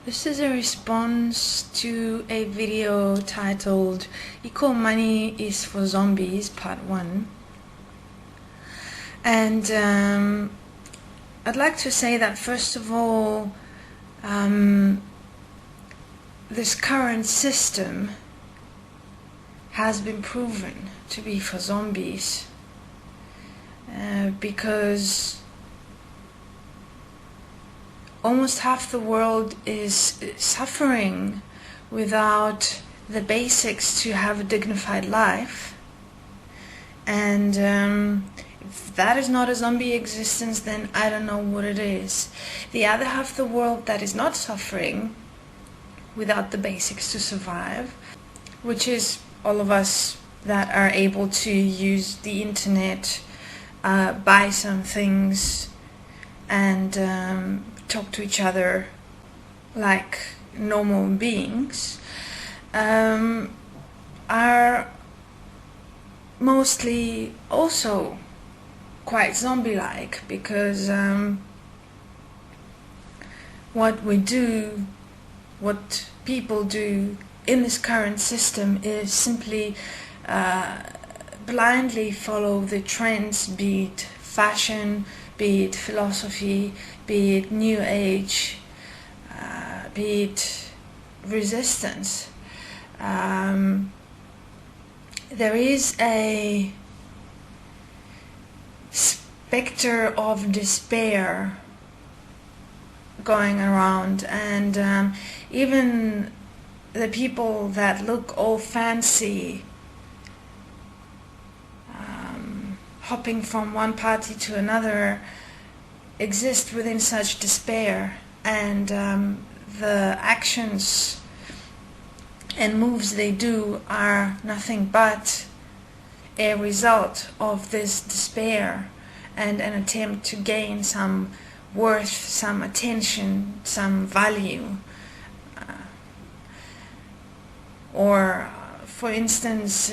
This is a response to a video titled Equal Money is for Zombies, Part 1. And I'd like to say that first of all, this current system has been proven to be for zombies because almost half the world is suffering without the basics to have a dignified life. And if that is not a zombie existence, then I don't know what it is. The other half of the world that is not suffering without the basics to survive, which is all of us that are able to use the internet, buy some things, and talk to each other like normal beings, are mostly also quite zombie-like, because what people do in this current system is simply blindly follow the trends, be it fashion, be it philosophy, be it New Age, be it resistance. There is a specter of despair going around, and even the people that look all fancy, hopping from one party to another, exist within such despair, and the actions and moves they do are nothing but a result of this despair and an attempt to gain some worth, some attention, some value. Or, for instance,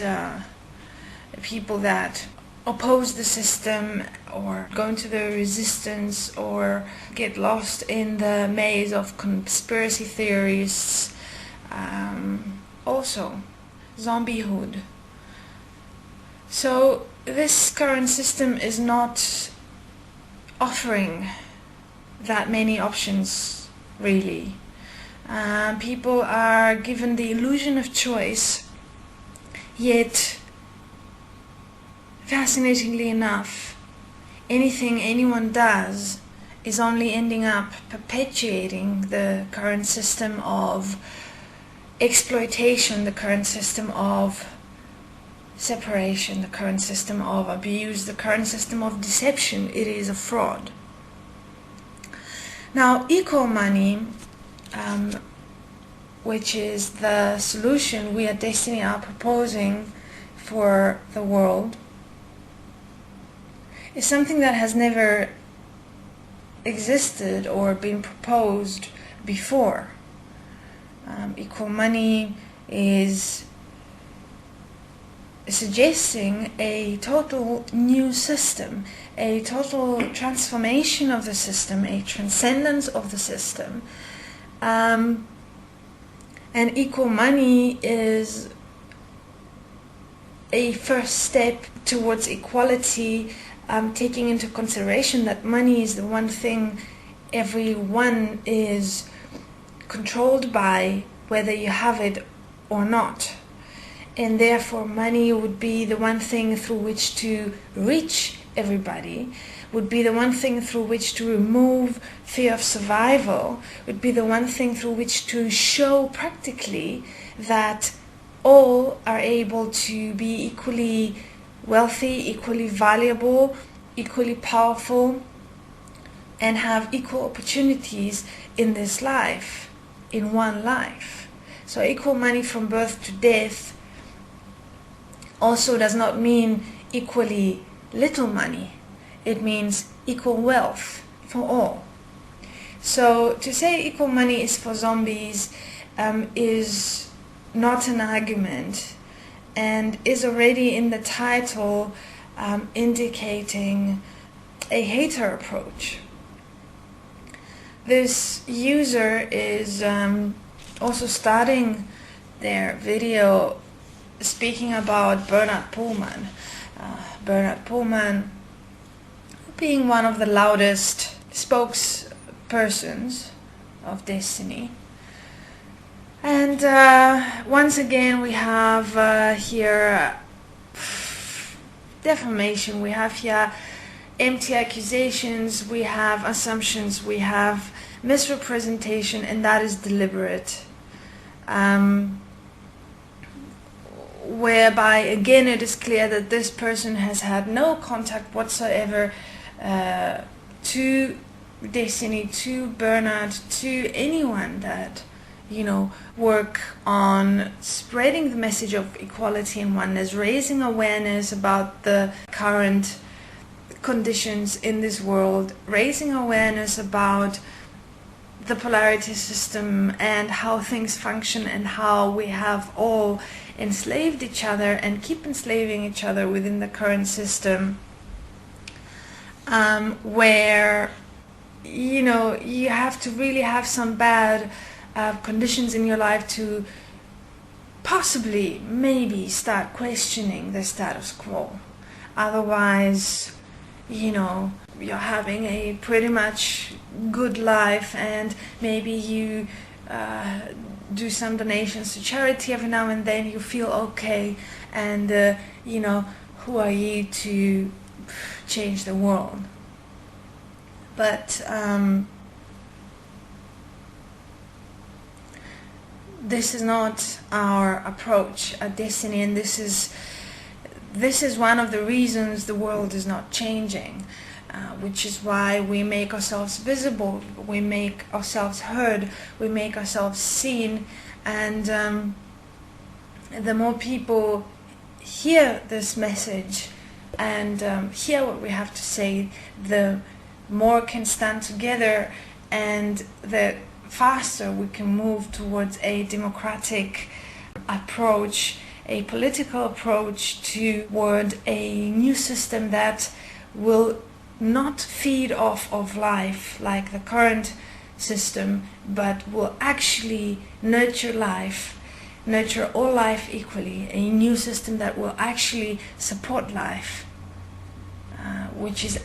people that oppose the system or go into the resistance or get lost in the maze of conspiracy theorists, also zombiehood. So this current system is not offering that many options, really. People are given the illusion of choice, yet fascinatingly enough, anything anyone does is only ending up perpetuating the current system of exploitation, the current system of separation, the current system of abuse, the current system of deception. It is a fraud. Now, equal money, which is the solution we at Destiny are proposing for the world, is something that has never existed or been proposed before. Equal money is suggesting a total new system, a total transformation of the system, a transcendence of the system. And equal money is a first step towards equality, taking into consideration that money is the one thing everyone is controlled by, whether you have it or not. And therefore money would be the one thing through which to reach everybody, would be the one thing through which to remove fear of survival, would be the one thing through which to show practically that all are able to be equally wealthy, equally valuable, equally powerful, and have equal opportunities in this life, in one life. So equal money from birth to death also does not mean equally little money. It means equal wealth for all. So to say equal money is for zombies is not an argument, and is already in the title indicating a hater approach. this user is also starting their video speaking about Bernard Poolman. Bernard Poolman being one of the loudest spokespersons of Destiny. And once again we have here defamation, we have here empty accusations, we have assumptions, we have misrepresentation, and that is deliberate. Whereby again it is clear that this person has had no contact whatsoever to Destiny, to Bernard, to anyone that, you know, work on spreading the message of equality and oneness, raising awareness about the current conditions in this world, raising awareness about the polarity system and how things function and how we have all enslaved each other and keep enslaving each other within the current system, where, you know, you have to really have some bad conditions in your life to possibly maybe start questioning the status quo. Otherwise, you know, you're having a pretty much good life, and maybe you do some donations to charity every now and then, you feel okay, and you know, who are you to change the world? But this is not our approach at Destiny, and this is one of the reasons the world is not changing, which is why we make ourselves visible, we make ourselves heard, we make ourselves seen, and the more people hear this message and hear what we have to say, the more can stand together, and the faster we can move towards a democratic approach, a political approach toward a new system that will not feed off of life like the current system, but will actually nurture life, nurture all life equally, a new system that will actually support life, which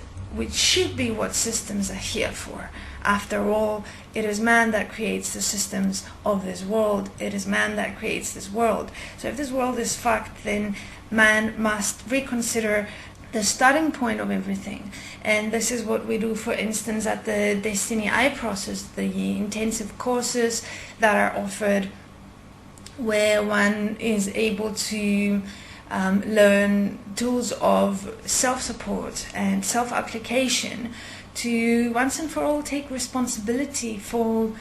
should be what systems are here for. After all, it is man that creates the systems of this world. It is man that creates this world. So if this world is fucked, then man must reconsider the starting point of everything. And this is what we do, for instance, at the Destiny I process, the intensive courses that are offered, where one is able to learn tools of self-support and self-application to once and for all take responsibility for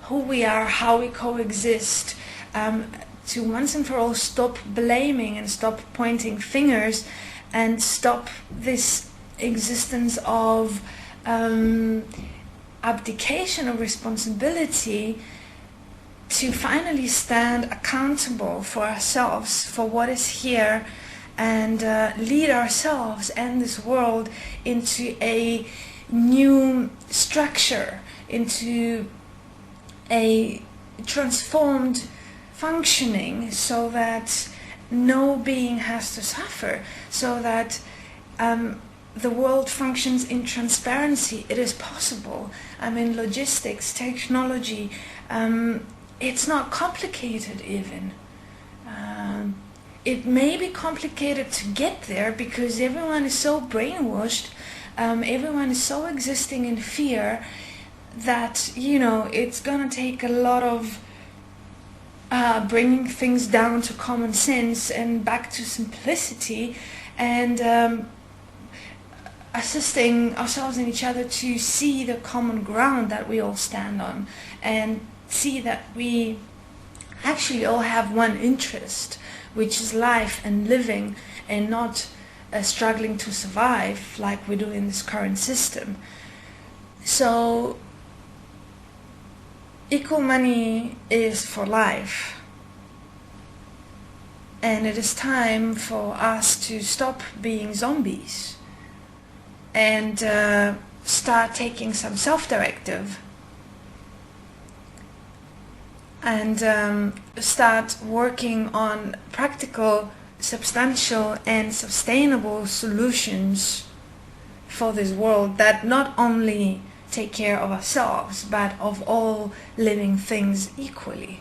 who we are, how we coexist, to once and for all stop blaming and stop pointing fingers, and stop this existence of abdication of responsibility, to finally stand accountable for ourselves, for what is here, and lead ourselves and this world into a new structure, into a transformed functioning, so that no being has to suffer, so that the world functions in transparency. It is possible. I mean, logistics, technology, it's not complicated even. It may be complicated to get there because everyone is so brainwashed, everyone is so existing in fear that, you know, it's gonna take a lot of bringing things down to common sense and back to simplicity, and assisting ourselves and each other to see the common ground that we all stand on, and see that we actually all have one interest, which is life and living, and not struggling to survive like we do in this current system. So equal money is for life, and it is time for us to stop being zombies and start taking some self-directive and start working on practical, substantial, and sustainable solutions for this world that not only take care of ourselves but of all living things equally.